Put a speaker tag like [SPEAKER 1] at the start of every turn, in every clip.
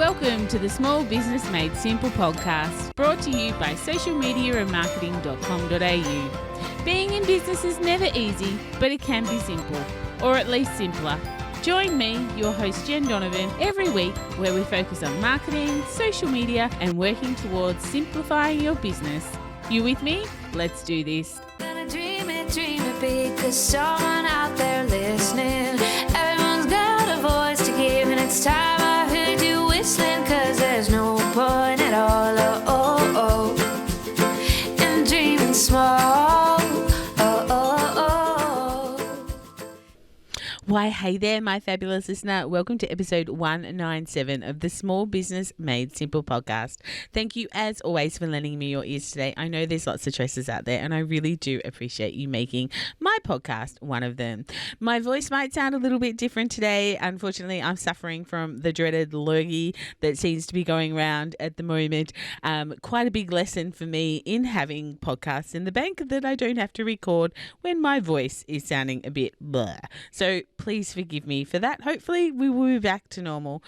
[SPEAKER 1] Welcome to the Small Business Made Simple podcast, brought to you by socialmediaandmarketing.com.au. Being in business is never easy, but it can be simple, or at least simpler. Join me, your host Jen Donovan, every week where we focus on marketing, social media, and working towards simplifying your business. You with me? Let's do this.
[SPEAKER 2] Gonna dream it big, 'cause someone out there listening. Everyone's got a voice to give, and it's time I heard you whistling, 'cause there's no point at all, in dreaming small.
[SPEAKER 1] Why, hey there, my fabulous listener. Welcome to episode 197 of the Small Business Made Simple podcast. Thank you, as always, for lending me your ears today. I know there's lots of choices out there, and I really do appreciate you making my podcast one of them. My voice might sound a little bit different today. Unfortunately, I'm suffering from the dreaded lurgy that seems to be going around at the moment. Quite a big lesson for me in having podcasts in the bank that I don't have to record when my voice is sounding a bit bleh. So please forgive me for that. Hopefully we will be back to normal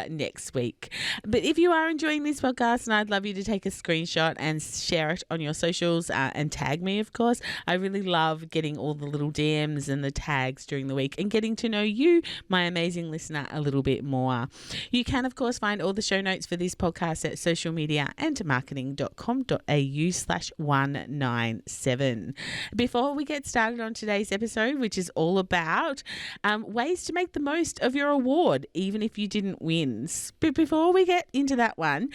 [SPEAKER 1] next week. But if you are enjoying this podcast, and I'd love you to take a screenshot and share it on your socials and tag me, of course. I really love getting all the little DMs and the tags during the week and getting to know you, my amazing listener, a little bit more. You can, of course, find all the show notes for this podcast at socialmediaandmarketing.com.au/197. Before we get started on today's episode, which is all about ways to make the most of your award, even if you didn't win. But before we get into that one,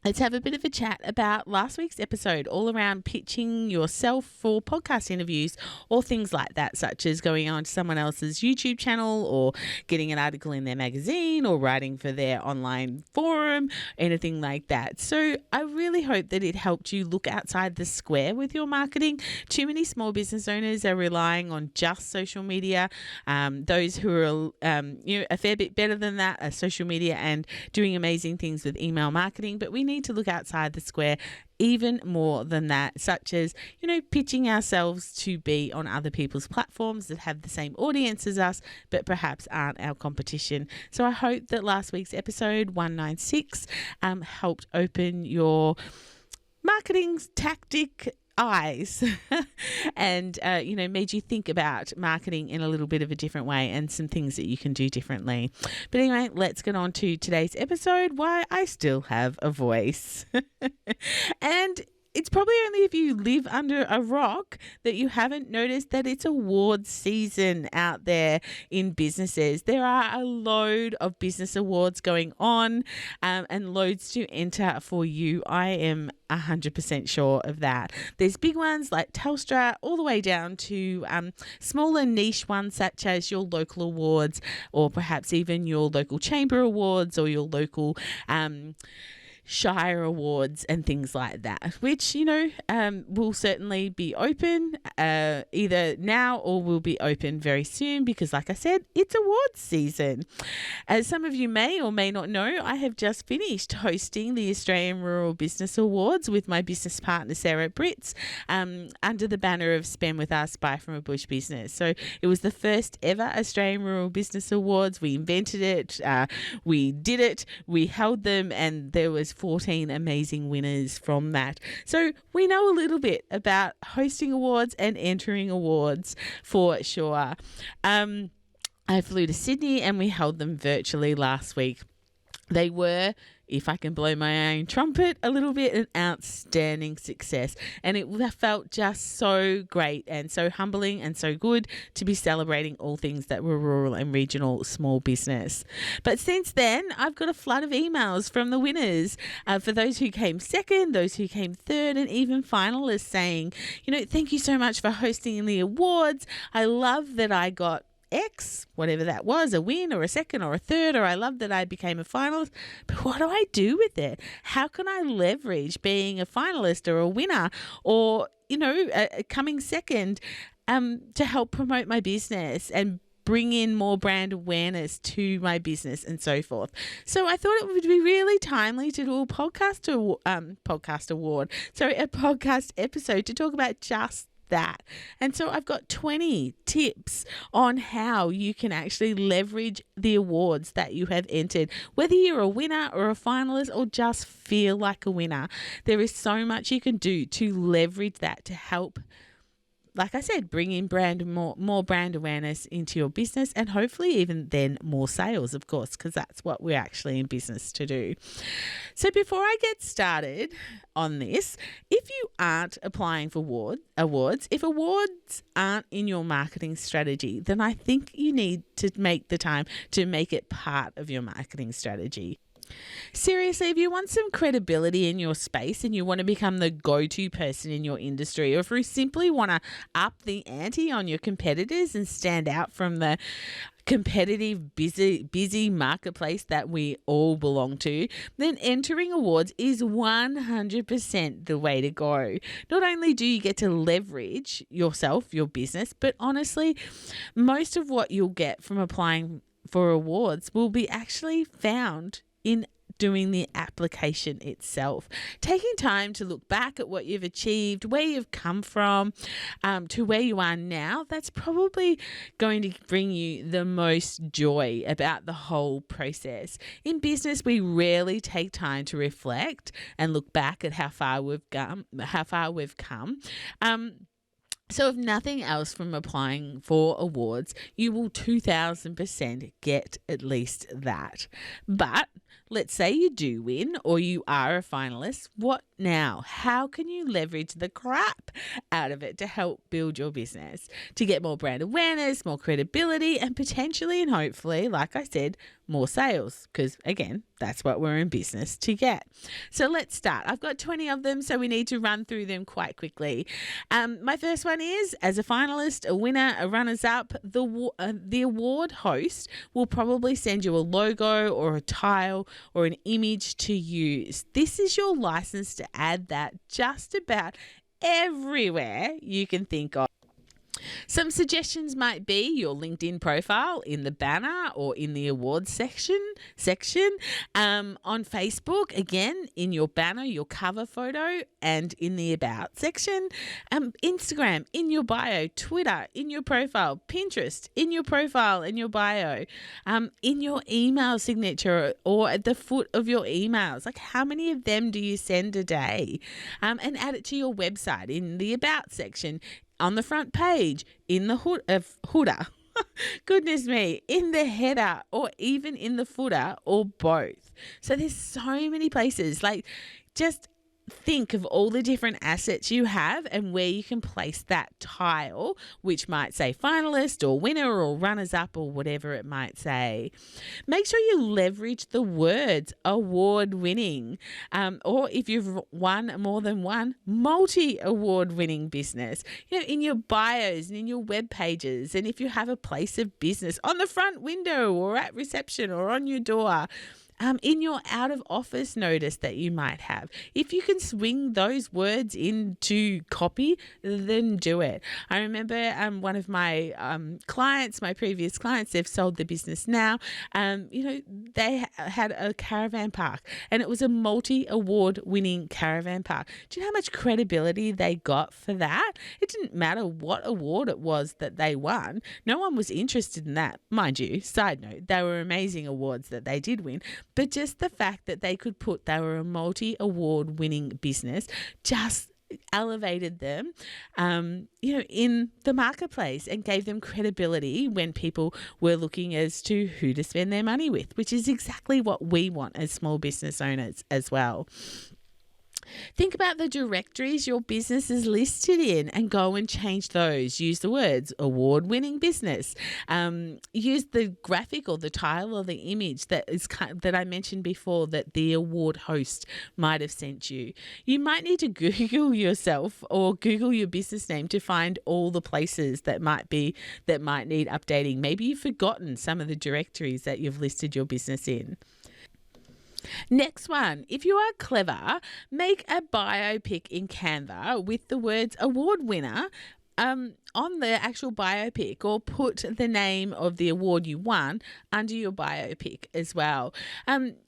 [SPEAKER 1] let's have a bit of a chat about last week's episode, all around pitching yourself for podcast interviews or things like that, such as going on to someone else's YouTube channel or getting an article in their magazine or writing for their online forum, anything like that. So I really hope that it helped you look outside the square with your marketing. Too many small business owners are relying on just social media. Those who are a fair bit better than that are social media and doing amazing things with email marketing, but we need to look outside the square even more than that, such as, pitching ourselves to be on other people's platforms that have the same audience as us, but perhaps aren't our competition. So I hope that last week's episode 196 helped open your marketing tactic eyes and made you think about marketing in a little bit of a different way and some things that you can do differently. But anyway, let's get on to today's episode, why I still have a voice. And it's probably only if you live under a rock that you haven't noticed that it's awards season out there in businesses. There are a load of business awards going on and loads to enter for you. I am 100% sure of that. There's big ones like Telstra all the way down to smaller niche ones such as your local awards or perhaps even your local chamber awards or your local Shire awards and things like that, which, will certainly be open either now or will be open very soon because, like I said, it's awards season. As some of you may or may not know, I have just finished hosting the Australian Rural Business Awards with my business partner, Sarah Britz, under the banner of Spend With Us, Buy From a Bush Business. So it was the first ever Australian Rural Business Awards. We invented it, we did it, we held them, and there was 14 amazing winners from that. So we know a little bit about hosting awards and entering awards for sure. I flew to Sydney and we held them virtually last week. They were, if I can blow my own trumpet a little bit, an outstanding success. And it felt just so great and so humbling and so good to be celebrating all things that were rural and regional small business. But since then, I've got a flood of emails from the winners for those who came second, those who came third, and even finalists saying, thank you so much for hosting the awards. I love that I got X, whatever that was, a win or a second or a third, or I love that I became a finalist. But what do I do with it? How can I leverage being a finalist or a winner or, coming second to help promote my business and bring in more brand awareness to my business and so forth. So I thought it would be really timely to do a podcast episode to talk about just that. And so I've got 20 tips on how you can actually leverage the awards that you have entered, whether you're a winner or a finalist or just feel like a winner. There is so much you can do to leverage that to help, like I said, bring in more brand awareness into your business, and hopefully even then more sales, of course, because that's what we're actually in business to do. So before I get started on this, if you aren't applying for awards, if awards aren't in your marketing strategy, then I think you need to make the time to make it part of your marketing strategy. Seriously, if you want some credibility in your space and you want to become the go-to person in your industry, or if you simply want to up the ante on your competitors and stand out from the competitive, busy marketplace that we all belong to, then entering awards is 100% the way to go. Not only do you get to leverage yourself, your business, but honestly, most of what you'll get from applying for awards will be actually found in doing the application itself. Taking time to look back at what you've achieved, where you've come from, to where you are now, that's probably going to bring you the most joy about the whole process. In business, we rarely take time to reflect and look back at how far we've come. So if nothing else from applying for awards, you will 2000% get at least that. But let's say you do win or you are a finalist. What now? How can you leverage the crap out of it to help build your business, to get more brand awareness, more credibility, and potentially and hopefully, like I said, more sales? Because again, that's what we're in business to get. So let's start. I've got 20 of them, so we need to run through them quite quickly. My first one is, as a finalist, a winner, a runners-up, the award host will probably send you a logo or a tile or an image to use. This is your license to add that just about everywhere you can think of. Some suggestions might be your LinkedIn profile in the banner or in the awards section. On Facebook, again, in your banner, your cover photo, and in the about section. Instagram, in your bio. Twitter, in your profile. Pinterest, in your profile, in your bio. In your email signature or at the foot of your emails. Like, how many of them do you send a day? And add it to your website in the about section. On the front page, in the footer, goodness me, in the header, or even in the footer, or both. So there's so many places. Like, just think of all the different assets you have and where you can place that tile, which might say finalist or winner or runners up or whatever it might say. Make sure you leverage the words award winning, or if you've won more than one, multi-award winning business, in your bios and in your web pages. And if you have a place of business on the front window or at reception or on your door, in your out of office notice that you might have. If you can swing those words into copy, then do it. I remember one of my clients, my previous clients, they've sold the business now. They had a caravan park, and it was a multi-award winning caravan park. Do you know how much credibility they got for that? It didn't matter what award it was that they won. No one was interested in that. Mind you, side note, they were amazing awards that they did win. But just the fact that they were a multi-award winning business just elevated them, in the marketplace and gave them credibility when people were looking as to who to spend their money with, which is exactly what we want as small business owners as well. Think about the directories your business is listed in and go and change those. Use the words award-winning business. Use the graphic or the tile or the image that I mentioned before that the award host might have sent you. You might need to Google yourself or Google your business name to find all the places that might need updating. Maybe you've forgotten some of the directories that you've listed your business in. Next one, if you are clever, make a biopic in Canva with the words award winner on the actual biopic, or put the name of the award you won under your biopic as well.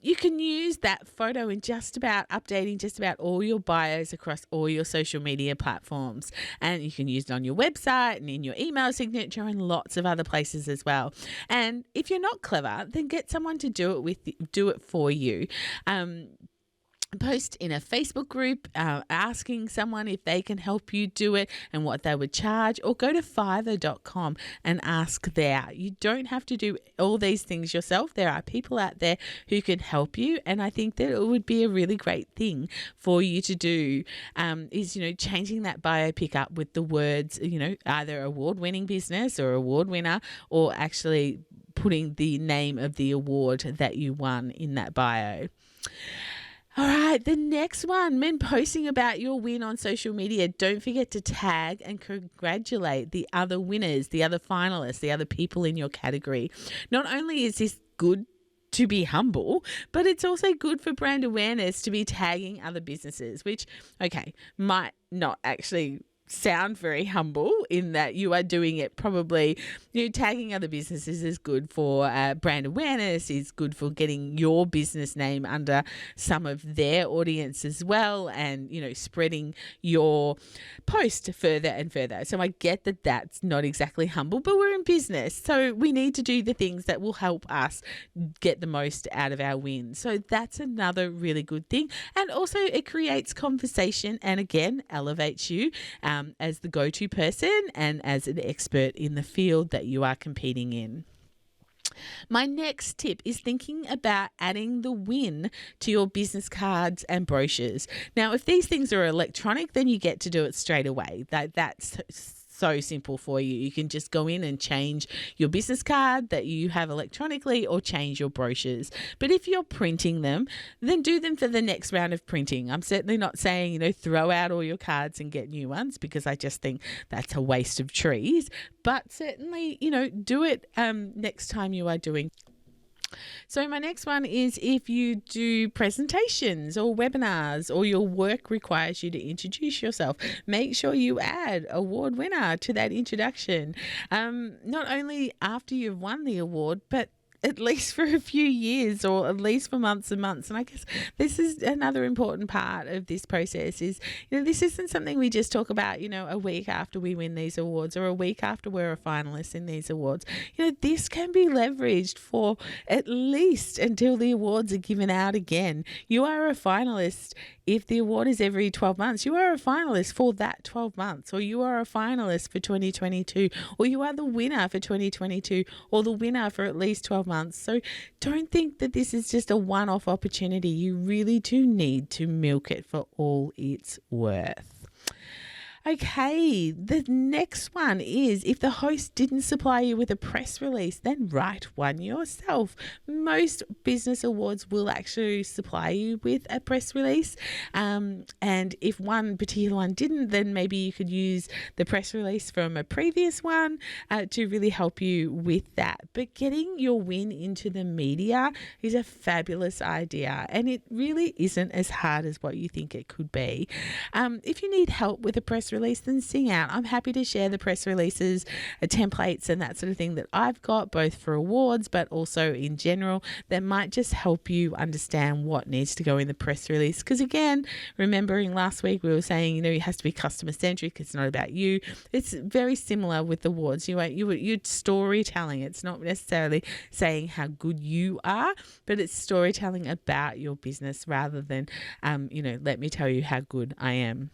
[SPEAKER 1] You can use that photo in updating just about all your bios across all your social media platforms. And you can use it on your website and in your email signature and lots of other places as well. And if you're not clever, then get someone to do it for you. Post in a Facebook group asking someone if they can help you do it and what they would charge, or go to fiverr.com and ask there. You don't have to do all these things yourself. There are people out there who can help you, and I think that it would be a really great thing for you to do, is, changing that biopic up with the words, either award-winning business or award winner, or actually putting the name of the award that you won in that bio. All right, the next one, when posting about your win on social media, don't forget to tag and congratulate the other winners, the other finalists, the other people in your category. Not only is this good to be humble, but it's also good for brand awareness to be tagging other businesses, which, might not actually sound very humble in that you are doing it probably, tagging other businesses is good for brand awareness, is good for getting your business name under some of their audience as well, and, spreading your post further and further. So I get that that's not exactly humble, but we're in business, so we need to do the things that will help us get the most out of our wins. So that's another really good thing. And also it creates conversation and, again, elevates you as the go-to person and as an expert in the field that you are competing in. My next tip is thinking about adding the win to your business cards and brochures. Now, if these things are electronic, then you get to do it straight away. That's so simple for you. You can just go in and change your business card that you have electronically, or change your brochures. But if you're printing them, then do them for the next round of printing. I'm certainly not saying, throw out all your cards and get new ones, because I just think that's a waste of trees. But certainly, do it next time you are doing. So my next one is, if you do presentations or webinars, or your work requires you to introduce yourself, make sure you add award winner to that introduction. Not only after you've won the award, but at least for a few years, or at least for months and months. And I guess this is another important part of this process is, this isn't something we just talk about, a week after we win these awards, or a week after we're a finalist in these awards. This can be leveraged for at least until the awards are given out again. You are a finalist. If the award is every 12 months, you are a finalist for that 12 months, or you are a finalist for 2022, or you are the winner for 2022, or the winner for at least 12 months. So don't think that this is just a one-off opportunity. You really do need to milk it for all it's worth. Okay, the next one is, if the host didn't supply you with a press release, then write one yourself. Most business awards will actually supply you with a press release. And if one particular one didn't, then maybe you could use the press release from a previous one to really help you with that. But getting your win into the media is a fabulous idea, and it really isn't as hard as what you think it could be. If you need help with a press release, then sing out. I'm happy to share the press releases, templates and that sort of thing that I've got, both for awards but also in general, that might just help you understand what needs to go in the press release. Because again, remembering last week we were saying, it has to be customer centric. It's not about you. It's very similar with awards. You're storytelling. It's not necessarily saying how good you are, but it's storytelling about your business rather than, let me tell you how good I am.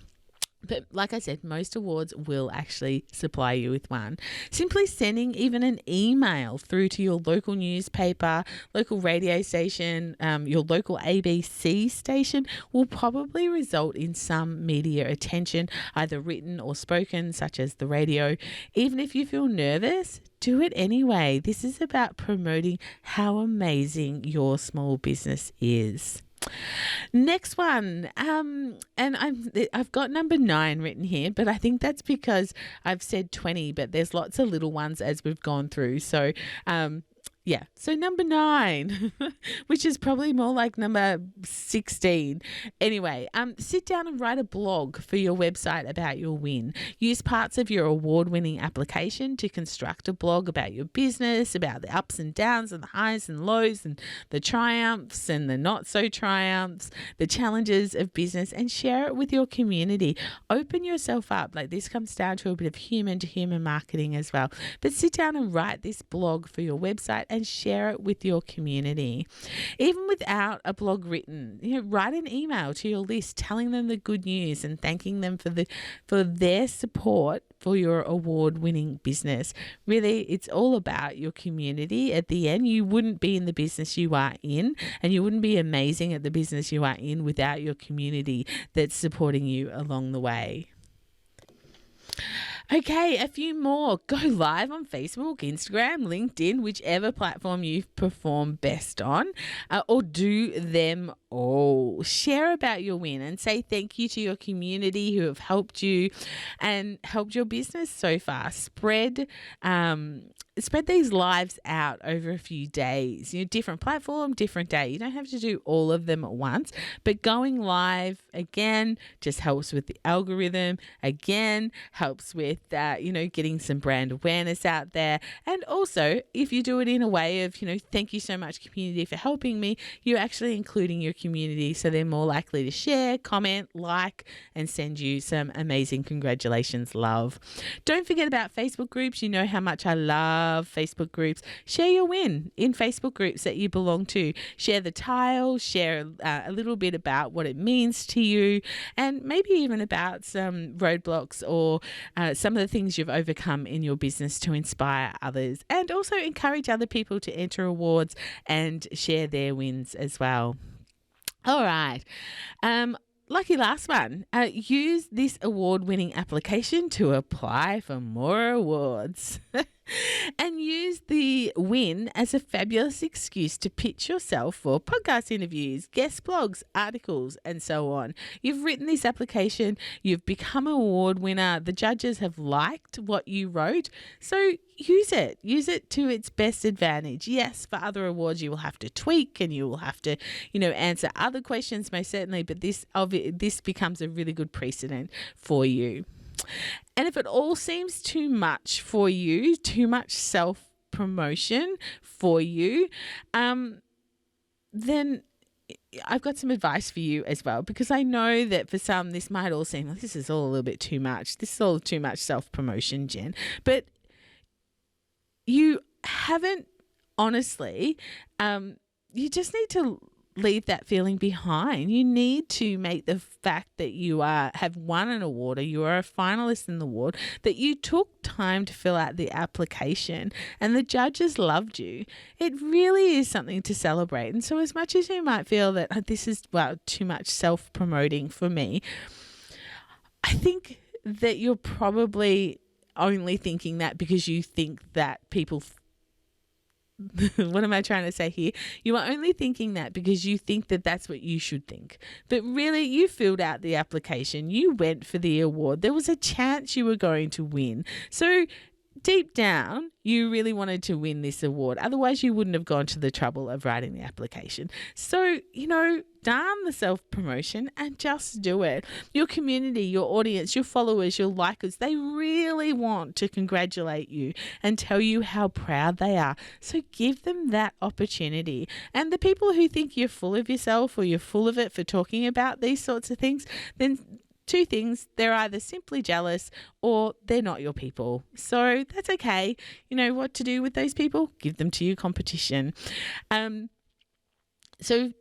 [SPEAKER 1] But like I said, most awards will actually supply you with one. Simply sending even an email through to your local newspaper, local radio station, your local ABC station will probably result in some media attention, either written or spoken, such as the radio. Even if you feel nervous, do it anyway. This is about promoting how amazing your small business is. Next one, and I've got number 9 written here, but I think that's because I've said 20, but there's lots of little ones as we've gone through. So Yeah. So number 9, which is probably more like number 16. Anyway, sit down and write a blog for your website about your win. Use parts of your award-winning application to construct a blog about your business, about the ups and downs and the highs and lows and the triumphs and the not so triumphs, the challenges of business, and share it with your community. Open yourself up. Like, this comes down to a bit of human to human marketing as well. But sit down and write this blog for your website and share it with your community. Even without a blog written, write an email to your list telling them the good news and thanking them for their support for your award-winning business. Really, it's all about your community. At the end, you wouldn't be in the business you are in, and you wouldn't be amazing at the business you are in without your community that's supporting you along the way. Okay, a few more. Go live on Facebook, Instagram, LinkedIn, whichever platform you perform best on, or do them all. Share about your win and say thank you to your community who have helped you and helped your business so far. Spread these lives out over a few days. Different platform, different day. You don't have to do all of them at once, but going live again just helps with the algorithm. Again, helps with getting some brand awareness out there. And also, if you do it in a way of thank you so much community for helping me, you're actually including your community, so they're more likely to share, comment, like, and send you some amazing congratulations love. Don't forget about Facebook groups. You know how much I love Facebook groups. Share your win in Facebook groups that you belong to. Share the tile, share a little bit about what it means to you, and maybe even about some roadblocks or some of the things you've overcome in your business to inspire others, and also encourage other people to enter awards and share their wins as well. All right. Lucky last one. Use this award-winning application to apply for more awards. And use the win as a fabulous excuse to pitch yourself for podcast interviews, guest blogs, articles, and so on. You've written this application, you've become an award winner, the judges have liked what you wrote, so use it. Use it to its best advantage. Yes, for other awards you will have to tweak and you will have to, answer other questions most certainly, but this becomes a really good precedent for you. And if it all seems too much for you, too much self-promotion for you, then I've got some advice for you as well, because I know that for some this might all seem like this is all a little bit too much. This is all too much self-promotion, Jen. But you haven't, honestly, you just need to leave that feeling behind. You need to make the fact that you have won an award, or you are a finalist in the award, that you took time to fill out the application and the judges loved you. It really is something to celebrate. And so as much as you might feel that this is too much self-promoting for me, I think that you're probably only thinking that because you think that people what am I trying to say here? You are only thinking that because you think that that's what you should think. But really, you filled out the application. You went for the award. There was a chance you were going to win. So deep down, you really wanted to win this award. Otherwise, you wouldn't have gone to the trouble of writing the application. So, darn the self-promotion and just do it. Your community, your audience, your followers, your likers, they really want to congratulate you and tell you how proud they are. So give them that opportunity. And the people who think you're full of yourself or you're full of it for talking about these sorts of things, then two things: they're either simply jealous or they're not your people. So that's okay. You know what to do with those people? Give them to your competition. So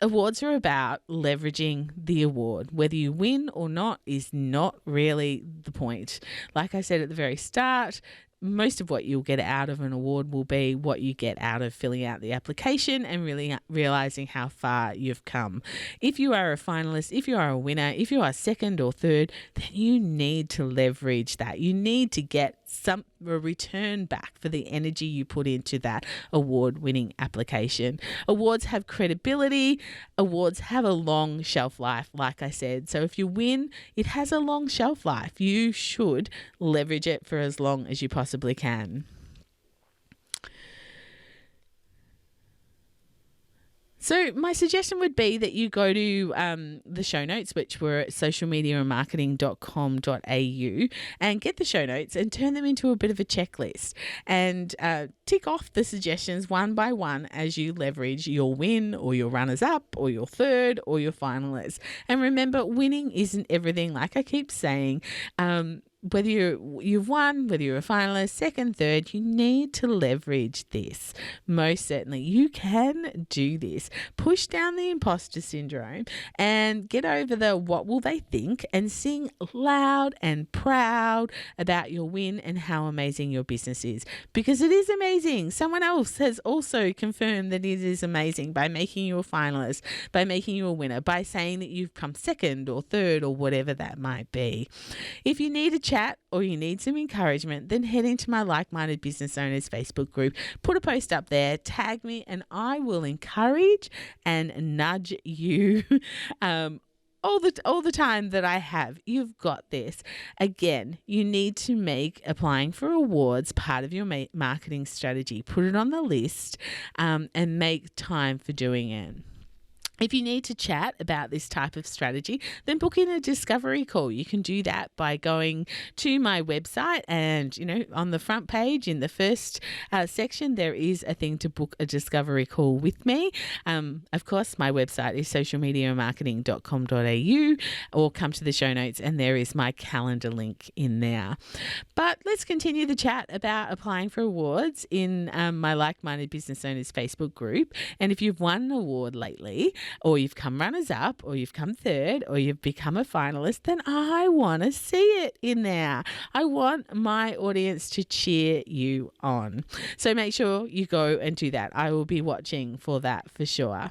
[SPEAKER 1] awards are about leveraging the award. Whether you win or not is not really the point. Like I said at the very start, most of what you'll get out of an award will be what you get out of filling out the application and really realizing how far you've come. If you are a finalist, if you are a winner, if you are second or third, then you need to leverage that. You need to get a return back for the energy you put into that award-winning application. Awards have credibility. Awards have a long shelf life, like I said. So if you win, it has a long shelf life. You should leverage it for as long as you possibly can. So my suggestion would be that you go to the show notes, which were at socialmediaandmarketing.com.au, and get the show notes and turn them into a bit of a checklist and tick off the suggestions one by one as you leverage your win or your runners up or your third or your finalists. And remember, winning isn't everything, like I keep saying. Whether you've won, whether you're a finalist, second, third, you need to leverage this. Most certainly. You can do this. Push down the imposter syndrome and get over the what will they think, and sing loud and proud about your win and how amazing your business is, because it is amazing. Someone else has also confirmed that it is amazing by making you a finalist, by making you a winner, by saying that you've come second or third or whatever that might be. If you need a chat or you need some encouragement, then head into my Like-Minded Business Owners Facebook group, put a post up there, tag me, and I will encourage and nudge you all the time that I have. You've got this. Again, you need to make applying for awards part of your marketing strategy. Put it on the list and make time for doing it. If you need to chat about this type of strategy, then book in a discovery call. You can do that by going to my website, and, on the front page in the first section, there is a thing to book a discovery call with me. Of course, my website is socialmediamarketing.com.au, or come to the show notes and there is my calendar link in there. But let's continue the chat about applying for awards in my Like-Minded Business Owners Facebook group. And if you've won an award lately, or you've come runners up, or you've come third, or you've become a finalist, then I want to see it in there. I want my audience to cheer you on. So make sure you go and do that. I will be watching for that for sure.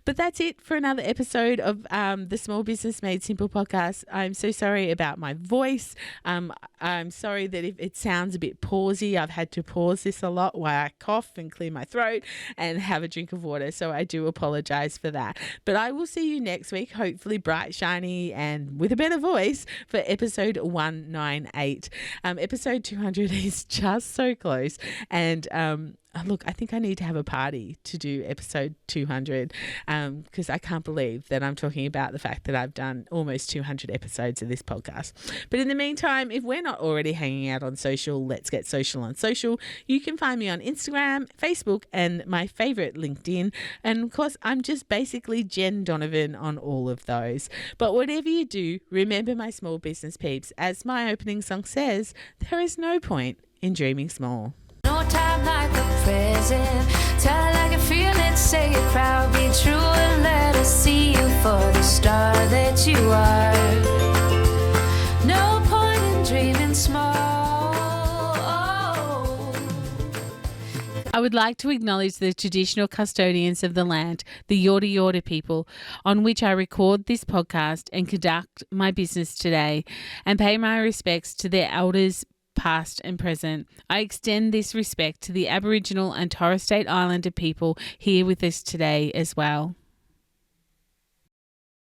[SPEAKER 1] But that's it for another episode of the Small Business Made Simple podcast. I'm so sorry about my voice. I'm sorry that if it sounds a bit pausey. I've had to pause this a lot while I cough and clear my throat and have a drink of water. So I do apologize for that. But I will see you next week, hopefully bright, shiny, and with a better voice, for episode 198. Episode 200 is just so close. And look, I think I need to have a party to do episode 200 because I can't believe that I'm talking about the fact that I've done almost 200 episodes of this podcast. But in the meantime, if we're not already hanging out on social, let's get social on social. You can find me on Instagram, Facebook, and my favorite, LinkedIn. And of course, I'm just basically Jen Donovan on all of those. But whatever you do, remember, my small business peeps, as my opening song says, there is no point in dreaming small.
[SPEAKER 2] No time like the present. Tell it like you feel it, say it proud, be true, and let us see you for the star that you are. No point in dreaming small.
[SPEAKER 3] I would like to acknowledge the traditional custodians of the land, the Yorta Yorta people, on which I record this podcast and conduct my business today, and pay my respects to their elders, past and present. I extend this respect to the Aboriginal and Torres Strait Islander people here with us today as well.